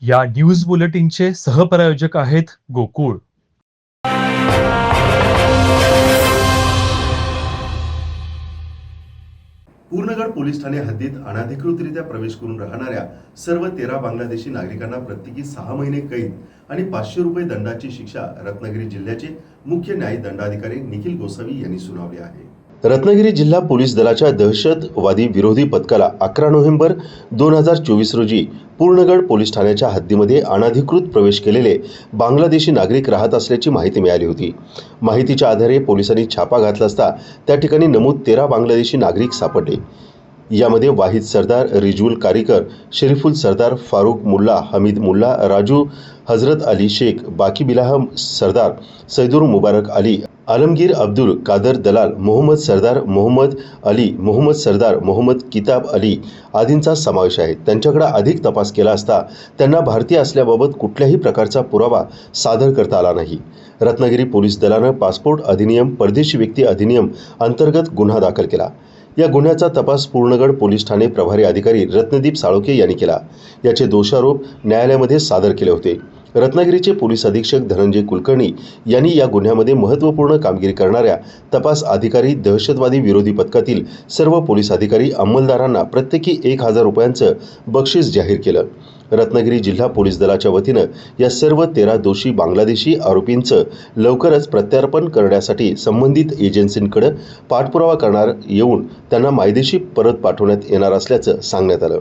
या न्यूज बुलेटिनचे सहप्रायोजक आहेत गोकुळ. पूर्णगड पोलीस ठाणे हद्दीत अनधिकृतरित्या प्रवेश करून राहणाऱ्या सर्व 13 बांगलादेशी नागरिकांना प्रत्येकी 6 महिने कैद आणि 500 रुपये दंडाची शिक्षा रत्नागिरी जिल्ह्याचे मुख्य न्यायी दंडाधिकारी निखिल गोसावी यांनी सुनावली आहे. रत्नागिरी जिल्हा पोलीस दलाच्या दहशतवादी विरोधी पथकाला 11 नोव्हेंबर 2024 रोजी पूर्णगड पोलीस ठाण्याच्या हद्दीमध्ये अनधिकृत प्रवेश केलेले बांगलादेशी नागरिक राहत असल्याची माहिती मिळाली होती. माहितीच्या आधारे पोलिसांनी छापा घातला असता त्या ठिकाणी नमूद 13 बांगलादेशी नागरिक सापडले. यामध्ये वाहिद सरदार, रिजवुल कारीकर, शरीफुल सरदार, फारूक मुल्ला, हमीद मुल्ला, राजू हजरत अली शेख, बाकी बिलाह सरदार, सैदुर मुबारक अली, आलमगीर अब्दुल कादर दलाल, मोहम्मद सरदार, मोहम्मद अली, मोहम्मद सरदार, मोहम्मद किताब अली आदींचा समावेश आहे. त्यांच्याकडे अधिक तपास केला असता त्यांना भारतीय असल्याबाबत कुठल्याही प्रकारचा पुरावा सादर करता आला नाही. रत्नागिरी पोलीस दलानं पासपोर्ट अधिनियम, परदेशी व्यक्ती अधिनियम अंतर्गत गुन्हा दाखल केला. या गुन्ह्याचा तपास पूर्णगड पोलीस ठाणे प्रभारी अधिकारी रत्नदीप साळोखे यांनी केला. याचे दोषारोप न्यायालयामध्ये सादर केले होते. रत्नागिरीचे पोलीस अधीक्षक धनंजय कुलकर्णी यांनी या गुन्ह्यामध्ये महत्त्वपूर्ण कामगिरी करणाऱ्या तपास अधिकारी, दहशतवादी विरोधी पथकातील सर्व पोलीस अधिकारी, अंमलदारांना प्रत्येकी 1000 रुपयांचं बक्षीस जाहीर केलं. रत्नागिरी जिल्हा पोलीस दलाच्या वतीनं या सर्व 13 दोषी बांगलादेशी आरोपींचं लवकरच प्रत्यार्पण करण्यासाठी संबंधित एजन्सींकडे पाठपुरावा करणार येऊन त्यांना मायदेशी परत पाठवण्यात येणार असल्याचं सांगण्यात आलं.